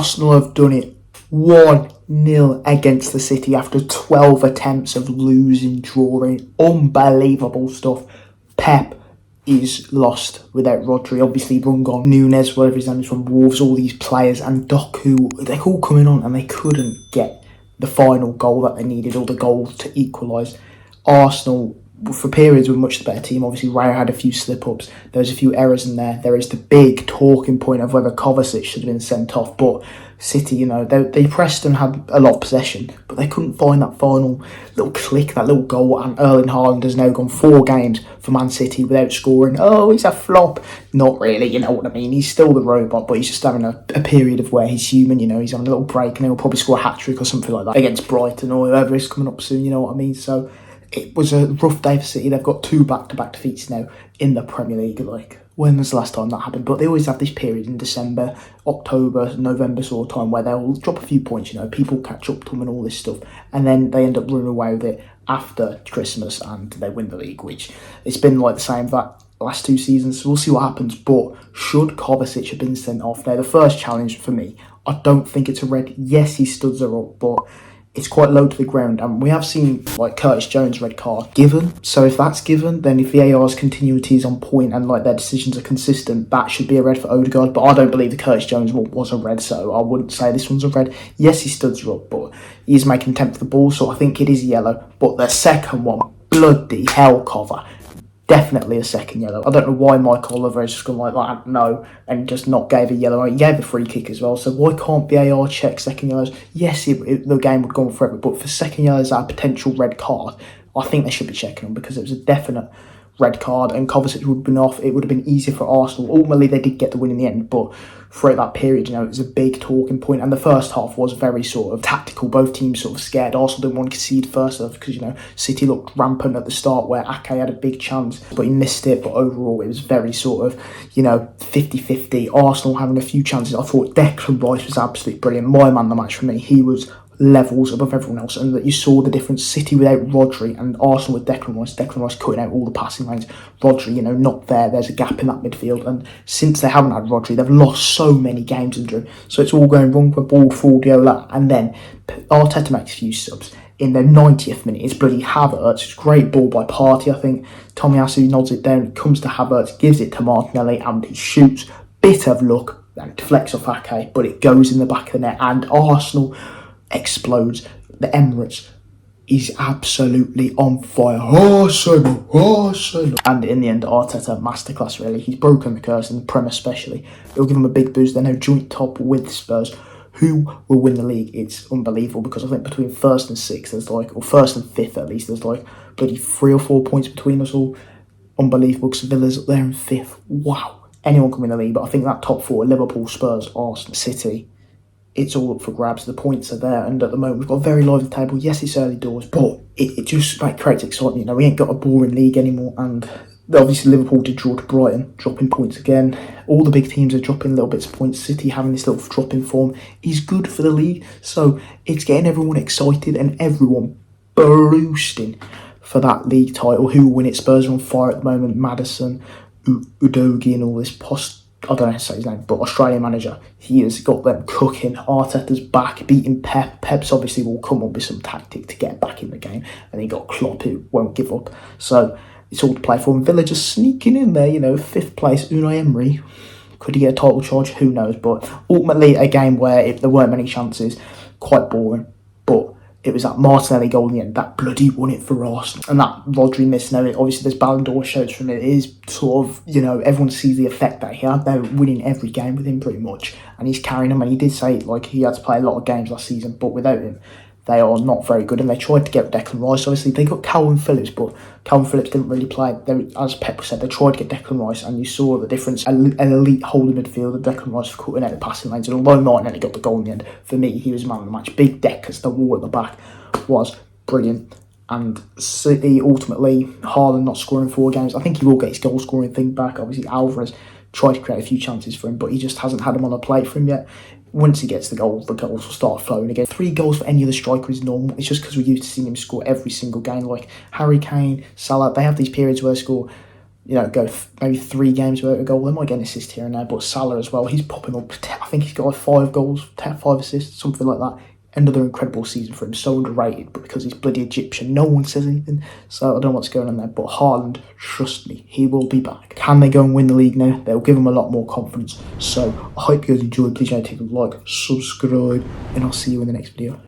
Arsenal have done it 1-0 against the City after 12 attempts of losing, drawing. Unbelievable stuff. Pep is lost without Rodri. Obviously, Rungon, Nunes, whatever his name is, from Wolves, all these players, and Doku, they're all coming on and they couldn't get the final goal that they needed, or the goal to equalise. Arsenal, for periods, were much the better team. Obviously, Raya had a few slip-ups. There was a few errors in there. There is the big talking point of whether Kovacic should have been sent off. But City, they pressed and had a lot of possession, but they couldn't find that final little click, that little goal. And Erling Haaland has now gone 4 games for Man City without scoring. Oh, he's a flop. Not really, you know what I mean? He's still the robot, but he's just having a period of where he's human, he's having a little break, and he'll probably score a hat-trick or something like that against Brighton or whoever is coming up soon, you know what I mean? So it was a rough day for City. They've got 2 back-to-back defeats now in the Premier League. When was the last time that happened? But they always have this period in December, October, November sort of time where they'll drop a few points, people catch up to them and all this stuff, and then they end up running away with it after Christmas and they win the league, which it's been like the same that last 2 seasons. So we'll see what happens. But should Kovacic have been sent off? Now, the first challenge for me, I don't think it's a red. Yes, his studs are up, but it's quite low to the ground, and we have seen Curtis Jones' red card given. So if that's given, then if VAR's continuity is on point and their decisions are consistent, that should be a red for Odegaard. But I don't believe the Curtis Jones one was a red, so I wouldn't say this one's a red. Yes, his studs are up, but he's making attempt for the ball, so I think it is yellow. But the second one, bloody hell, cover. Definitely a second yellow. I don't know why Michael Oliver has just gone like that, no, and just not gave a yellow. He gave a free kick as well, so why can't VAR check second yellows? Yes, the game would go on forever, but for second yellows that are potential red card, I think they should be checking them, because it was a definite red card, and Kovacic would have been off. It would have been easier for Arsenal. Ultimately, they did get the win in the end, but throughout that period, it was a big talking point, and the first half was very sort of tactical. Both teams sort of scared. Arsenal didn't want to concede first half because, City looked rampant at the start, where Ake had a big chance, but he missed it. But overall, it was very sort of, 50-50. Arsenal having a few chances. I thought Declan Rice was absolutely brilliant. My man of the match for me. He was levels above everyone else, and that you saw the difference. City without Rodri and Arsenal with Declan Rice cutting out all the passing lanes. Rodri, not there. There's a gap in that midfield, and since they haven't had Rodri, they've lost so many games and drew. So it's all going wrong for Guardiola, and then Arteta makes a few subs. In the 90th minute, it's bloody Havertz. It's a great ball by Partey, I think. Tomiyasu nods it down, comes to Havertz, gives it to Martinelli, and he shoots. Bit of luck, and deflects off Ake, but it goes in the back of the net, and Arsenal explodes. The Emirates is absolutely on fire. Arsenal. And in the end, Arteta, masterclass really. He's broken the curse in the Prem especially. It'll give him a big boost. They're now joint top with Spurs. Who will win the league? It's unbelievable, because I think between first and sixth, or first and fifth at least, there's bloody 3 or 4 points between us all. Unbelievable, because Villa's up there in fifth. Wow. Anyone can win the league, but I think that top 4, Liverpool, Spurs, Arsenal, City, it's all up for grabs. The points are there, and at the moment we've got a very lively table. Yes, it's early doors, but it just creates excitement. We ain't got a boring league anymore, and obviously Liverpool did draw to Brighton, dropping points again. All the big teams are dropping little bits of points. City having this little drop in form is good for the league, so it's getting everyone excited and everyone boosting for that league title. Who will win it? Spurs are on fire at the moment. Maddison, Udogie and all this I don't know how to say his name, but Australian manager, he has got them cooking. Arteta's back, beating Pep. Pep's obviously will come up with some tactic to get back in the game, and he got Klopp, who won't give up. So it's all to play for. And Villa just sneaking in there, 5th place. Unai Emery, could he get a title charge? Who knows? But ultimately, a game where there weren't many chances, quite boring. But it was that Martinelli goal in the end that bloody won it for Arsenal. And that Rodri miss. Now, obviously, there's Ballon d'Or shouts from it. It is sort of, everyone sees the effect that he had. They're winning every game with him pretty much. And he's carrying them. And he did say, he had to play a lot of games last season. But without him, they are not very good. And they tried to get Declan Rice. Obviously, they got Calvin Phillips, but Calvin Phillips didn't really play. As Pep said, they tried to get Declan Rice, and you saw the difference. An elite holding midfielder, Declan Rice, for cutting out the passing lanes. And although Martinelli got the goal in the end, for me, he was man of the match. Big deck as the wall at the back was brilliant. And City, ultimately, Haaland not scoring 4 games. I think he will get his goal scoring thing back. Obviously, Alvarez tried to create a few chances for him, but he just hasn't had them on a plate for him yet. Once he gets the goals will start flowing again. 3 goals for any other striker is normal. It's just because we're used to seeing him score every single game. Like Harry Kane, Salah, they have these periods where they score, go maybe 3 games without a goal. They might get an assist here and there, but Salah as well, he's popping up. I think he's got like 5 goals, 5 assists, something like that. Another incredible season for him, so underrated, but because he's bloody Egyptian, no one says anything, so I don't know what's going on there. But Haaland, trust me, he will be back. Can they go and win the league now? They'll give him a lot more confidence. So I hope you guys enjoyed. Please don't take a like, subscribe, and I'll see you in the next video.